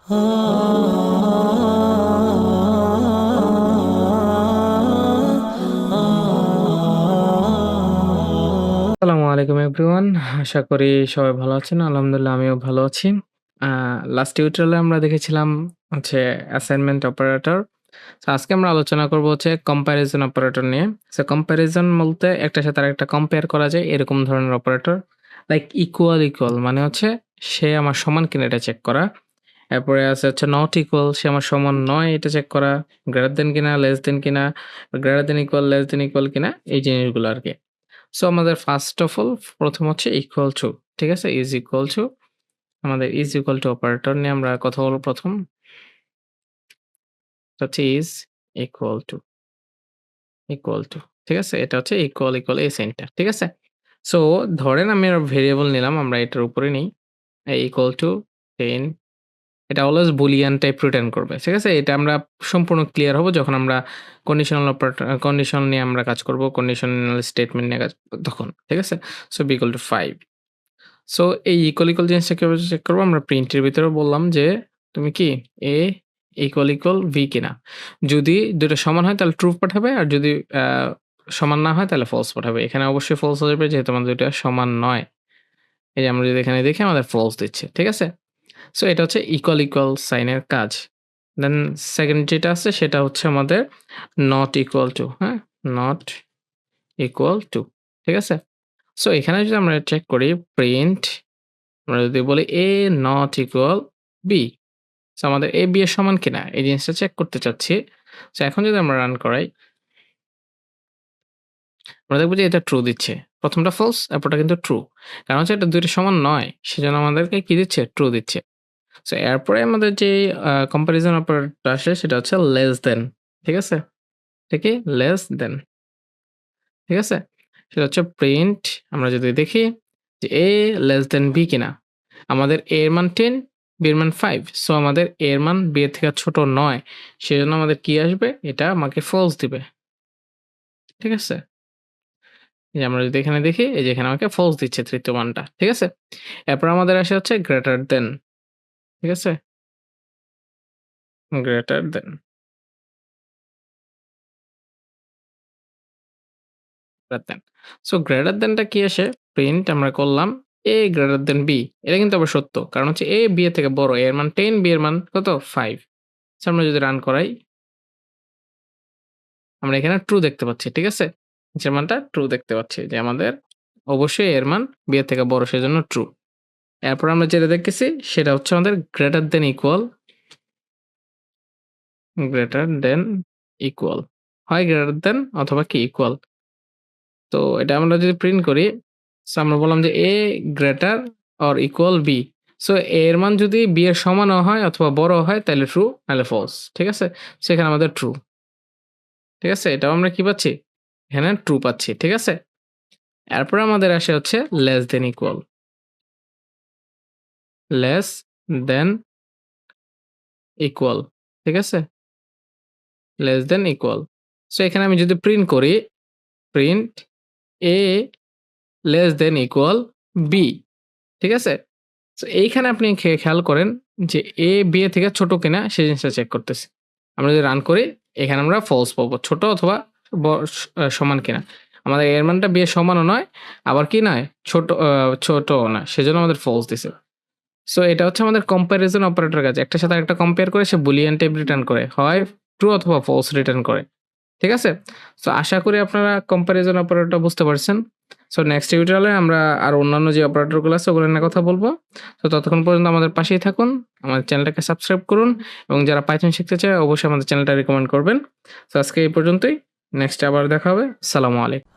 আসসালামু আলাইকুম এভরিওয়ান। আশা করি সবাই ভালো আছেন। আলহামদুলিল্লাহ আমিও ভালো আছি। আ লাস্ট টিউটোরিয়ালে আমরা দেখেছিলাম হচ্ছে অ্যাসাইনমেন্ট অপারেটর। সো আজকে আমরা আলোচনা করব হচ্ছে কম্প্যারিজন অপারেটর নিয়ে। সো কম্প্যারিজন বলতে একটার সাথে আরেকটা কম্পেয়ার করা যায় এরকম ধরনের অপারেটর। লাইক ইকুয়াল মানে হচ্ছে সে আমার সমান কিনা এটা চেক করা। এরপরে আছে হচ্ছে নট ইকুয়াল সে আমার সমান নয় এটা চেক করা। গ্রেটার দেন কিনা, লেস দেন কিনা, greater than equal, less than equal কিনা এই জিনিসগুলো আরকি। সো আমাদের ফার্স্ট অফ অল প্রথম হচ্ছে ইকুয়াল টু। ঠিক আছে? ইজ ইকুয়াল টু আমাদের ইজ ইকুয়াল টু অপারেটর নিয়ে আমরা কথা বলব প্রথম। এটা হচ্ছে is equal to, equal to. ঠিক আছে? এটা হচ্ছে ইকুয়াল এই সাইনটা। ঠিক আছে? সো ধরেন আমি আর ভেরিয়েবল নিলাম আমরা এটার উপরে নেই। ইকুয়াল টু 10 এটা অলওয়েজ বুলিয়ান টাইপ রিটার্ন করবে। ঠিক আছে? এটা আমরা সম্পূর্ণ ক্লিয়ার হব যখন আমরা কন্ডিশনাল অপারেটর কন্ডিশন নিয়ে আমরা কাজ করব। কন্ডিশনাল স্টেটমেন্ট নিয়ে কাজ তখন। ঠিক আছে? So B equal to 5 so এই ইকুয়াল জিনিসটা কিভাবে চেক করব? আমরা প্রিন্টের ভিতরে বললাম যে, তুমি কি A ইকুয়াল V কিনা। যদি ২ টা সমান হয় তাহলে ট্রু পাঠাবে। আর যদি আ সমান না হয় তাহলে ফলস পাঠাবে। এখানে অবশ্যই ফলস হয়ে যাবে যেহেতু আমাদের ২ টা সমান নয়। এই যে আমরা যদি এখানে দেখি আমাদের ফলস দিচ্ছে। ঠিক আছে? সো এটা হচ্ছে ইকুয়াল সাইনের কাজ। দেন সেকেন্ড যেটা আছে সেটা হচ্ছে আমাদের নট ইকুয়াল টু, হ্যাঁ? Not equal to. ঠিক আছে? সো এখানে যদি আমরা চেক করি প্রিন্ট আমরা যদি বলি A not equal B so আমাদের A, B এর সমান কিনা এই জিনিসটা চেক করতে চাচ্ছি। সো এখন যদি আমরা রান করাই, আমরা দেখব যে এটা ট্রু দিচ্ছে। ১ম টা ফলস, এরপরটা কিন্তু ট্রু। কারণ হচ্ছে এটা ২ টা সমান নয়। সেজন্য আমাদেরকে কি দিচ্ছে? ট্রু দিচ্ছে। সো এরপরে আমাদের যে কম্প্যারিজন অপারেটরটা আসে সেটা হচ্ছে লেস দেন। ঠিক আছে? এটা কি? Less than. ঠিক আছে? সেটা হচ্ছে প্রিন্ট আমরা যদি দেখি যে A লেস দেন B কিনা। আমাদের A এর মান 10, B এর মান 5 সো আমাদের A এর মান B এর থেকে ছোট নয়। সেজন্য আমাদের কি আসবে? এটা আমাকে ফলস দিবে। ঠিক আছে? এই যে আমরা যদি এখানে দেখি এই যে এখানে আমাকে ফলস দিচ্ছে ৩য় মানটা। ঠিক আছে? এরপর আমাদের আসে হচ্ছে গ্রেটার দেন। ঠিক আছে? Greater than, greater than. So greater দেনটা কি আসে? প্রিন্ট আমরা করলাম A গ্রেটার দেন B এটা কিন্তু আবার সত্য। কারণ হচ্ছে A B এর থেকে বড়। A এর মান 10, B এর মান কত? 5 সো আমরা যদি রান করাই আমরা এখানে ট্রু দেখতে পাচ্ছি। ঠিক আছে? নিচের মানটা ট্রু দেখতে পাচ্ছি যে আমাদের অবশ্যই এর মান b এর থেকে বড় সেজন্য ট্রু। এরপর আমরা যেটা দেখতেছি সেটা হচ্ছে আমাদের গ্রেটার দেন ইকুয়াল হয় গ্রেটার দেন অথবা কি ইকুয়াল। তো এটা আমরা যদি প্রিন্ট করি সো আমরা বললাম যে a greater or equal b so a এর মান যদি b এর সমানও হয় অথবা বড় হয় তাহলে ট্রু নাহলে ফলস। ঠিক আছে? সো এখানে আমাদের ট্রু। ঠিক আছে? এটাও আমরা কি পাচ্ছি? এখানে ট্রু পাচ্ছি। ঠিক আছে? এরপরে আমাদের আসে হচ্ছে less than equal. Less than equal. ঠিক আছে? Less than equal. সো এখানে আমি যদি প্রিন্ট করি, print A less than equal B ঠিক আছে? সো এইখানে আপনি খেয়াল করেন যে A B এর থেকে ছোট কিনা সেই জিনিসটা চেক করতেছি। আমরা যদি রান করি এখানে আমরা ফলস পাবো। ছোট অথবা ব স সমান কিনা। আমাদের A এর মানটা B এর সমানও নয়, আবার কি নয়? ছোটও না। সেজন্য আমাদের ফলস দিছে। সো এটা হচ্ছে আমাদের কম্প্যারিজন অপারেটর কাজ। একটার সাথে আরেকটা কম্পেয়ার করে সে বুলিয়ান টাইপ রিটার্ন করে। হয় ট্রু অথবা ফলস রিটার্ন করে। ঠিক আছে? সো আশা করি আপনারা কম্প্যারিজন অপারেটরটা বুঝতে পারছেন। সো নেক্সট টিউটোরিয়ালে আমরা আরো অন্যান্য যে অপারেটরগুলো আছে ওগুলো নিয়ে কথা বলব। তো ততক্ষণ পর্যন্ত আমাদের পাশেই থাকুন। আমাদের চ্যানেলটাকে সাবস্ক্রাইব করুন এবং যারা পাইথন শিখতে চায় অবশ্যই আমাদের চ্যানেলটা রিকমেন্ড করবেন। সো আজকে এই পর্যন্তই। নেক্সট আবার দেখা হবে। আসসালামু আলাইকুম।